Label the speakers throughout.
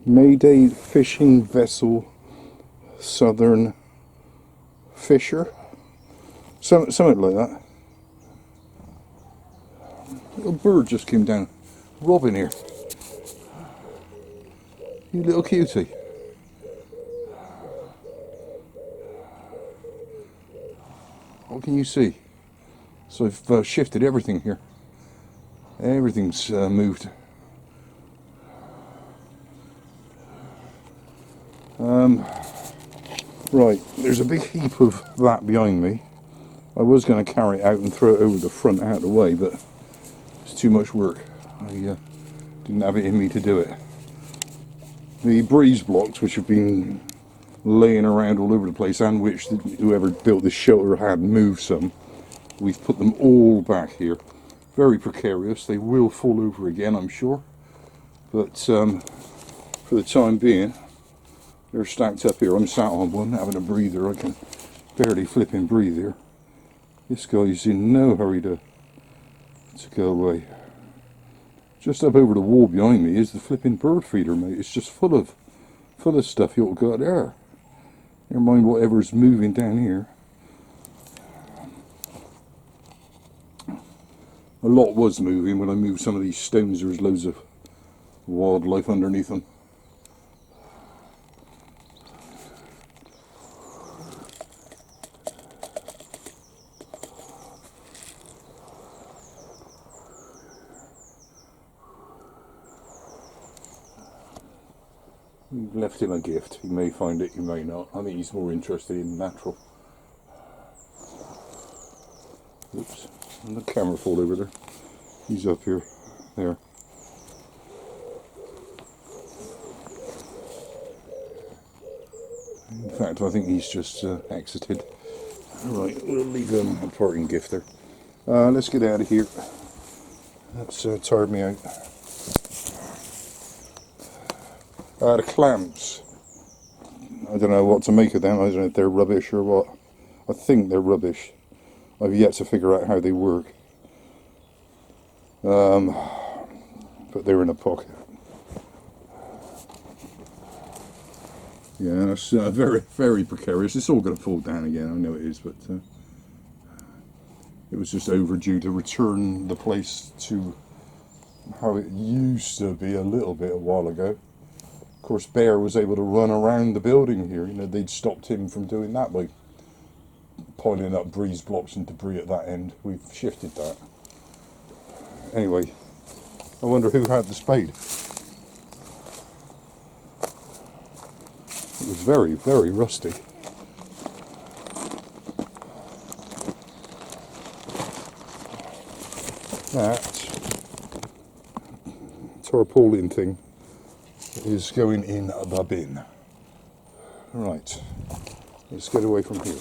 Speaker 1: Mayday fishing vessel, Southern Fisher, something like that. Little bird just came down. Robin here. You little cutie. What can you see? So I've shifted everything here. Everything's moved. Right, there's a big heap of that behind me. I was going to carry it out and throw it over the front out of the way, but it's too much work. I didn't have it in me to do it. The breeze blocks, which have been laying around all over the place, and which whoever built this shelter had moved some, we've put them all back here. Very precarious. They will fall over again, I'm sure, but for the time being they're stacked up here. I'm sat on one having a breather. I can barely flipping breathe here. This guy's in no hurry to go away. Just up over the wall behind me is the flipping bird feeder, mate. It's just full of stuff you ought to go out there. Never mind whatever's moving down here. A lot was moving when I moved some of these stones. There was loads of wildlife underneath them. We've left him a gift. He may find it, he may not. I think he's more interested in natural. Oops, and the camera fall over there. He's up here, there. In fact, I think he's just exited. Right, we'll leave him a parting gift there. Let's get out of here. That's tired me out. The clamps. I don't know what to make of them. I don't know if they're rubbish or what. I think they're rubbish. I've yet to figure out how they work. But they're in a pocket. Yeah, that's very, very precarious. It's all going to fall down again. I know it is, but it was just overdue to return the place to how it used to be a little bit a while ago. Of course, Bear was able to run around the building here. You know, they'd stopped him from doing that by piling up breeze blocks and debris at that end. We've shifted that. Anyway, I wonder who had the spade. It was very, very rusty. That tarpaulin thing is going in the bin. Right, let's get away from here.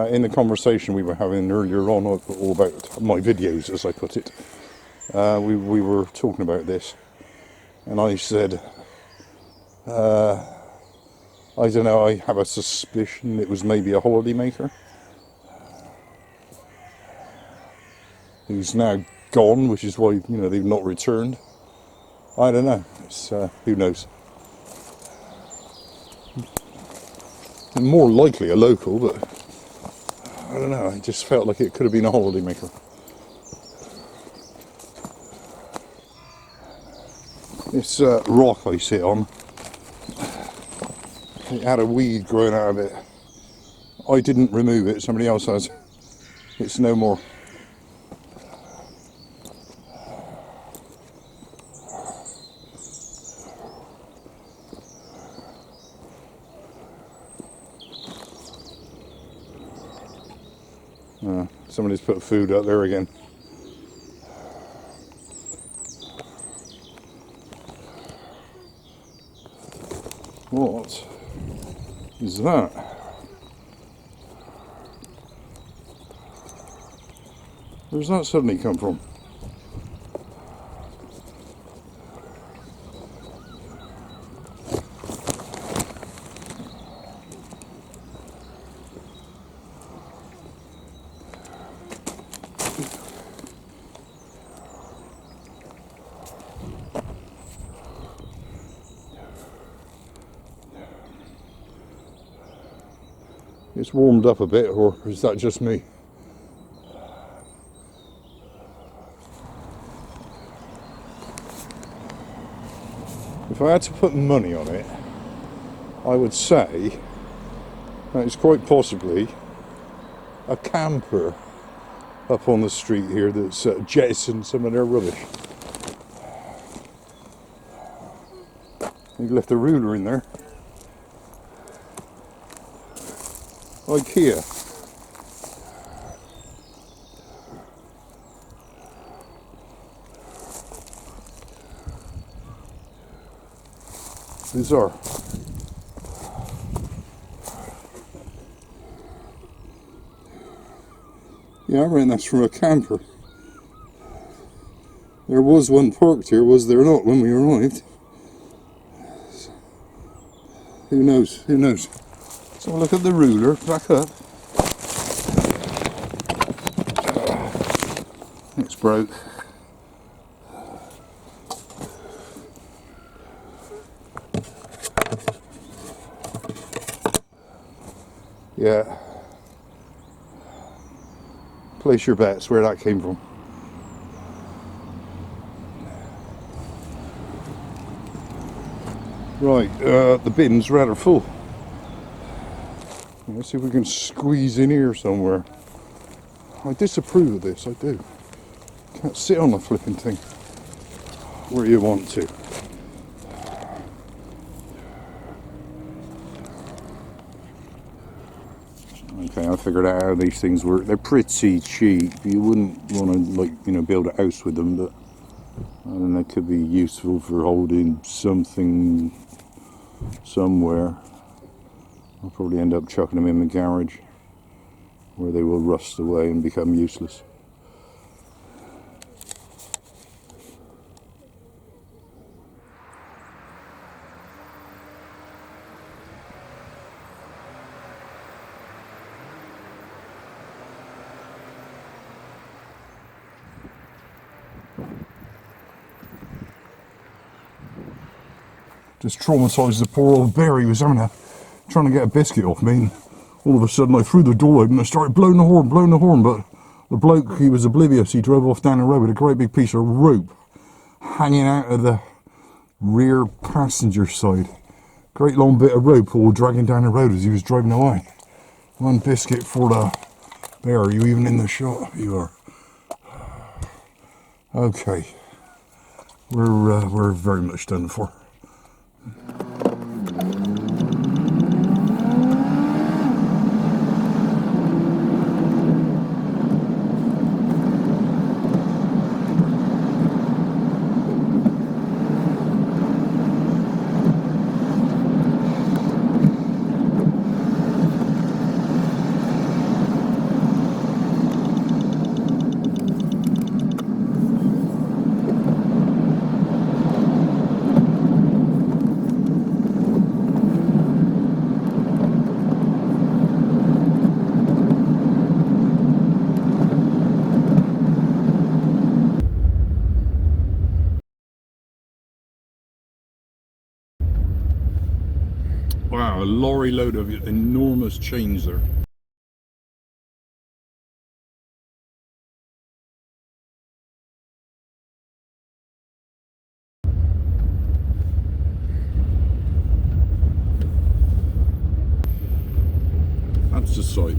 Speaker 1: In the conversation we were having earlier on, all about my videos, as I put it, we were talking about this, and I said, I don't know, I have a suspicion it was maybe a holiday maker who's now gone, which is why, you know, they've not returned. I don't know. It's who knows. More likely a local, but I don't know. I just felt like it could have been a holiday maker. This rock I sit on, it had a weed growing out of it. I didn't remove it, somebody else has. It's no more. Somebody's put food out there again. What is that? Where's that suddenly come from? It's warmed up a bit, or is that just me? If I had to put money on it, I would say that it's quite possibly a camper up on the street here that's jettisoned some of their rubbish. They left a ruler in there. IKEA. Bizarre. Yeah, I reckon that's from a camper. There was one parked here, was there not, when we arrived? Who knows? Who knows? So look at the ruler, back up. It's broke. Yeah. Place your bets where that came from. Right, the bin's rather full. Let's see if we can squeeze in here somewhere. I disapprove of this, I do. Can't sit on the flipping thing where you want to. Okay, I figured out how these things work. They're pretty cheap. You wouldn't want to, like, you know, build a house with them, but I don't know, they could be useful for holding something somewhere. I'll probably end up chucking them in the garage where they will rust away and become useless. Just traumatised the poor old bear. He was trying to get a biscuit off me, and all of a sudden I threw the door open and I started blowing the horn, but the bloke, he was oblivious. He drove off down the road with a great big piece of rope hanging out of the rear passenger side. Great long bit of rope all dragging down the road as he was driving away. One biscuit for the bear. Are you even in the shot? You are. Okay. We're very much done for. Wow, a lorry load of enormous chains there. That's the sight.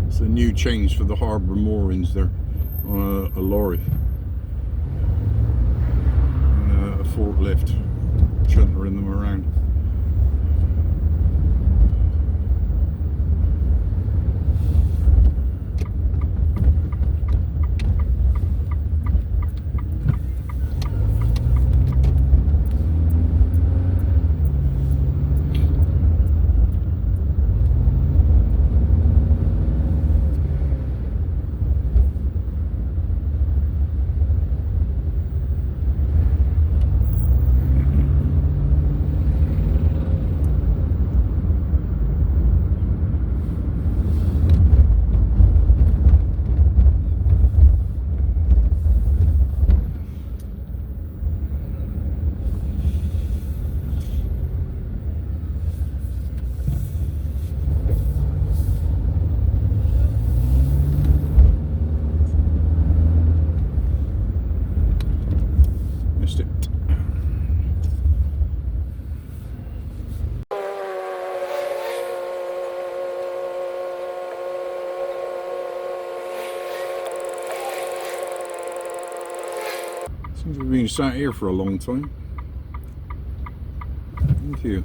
Speaker 1: It's a new change for the harbour moorings there. A lorry. And a forklift chuntering them around. Seems we've been sat here for a long time. Thank you.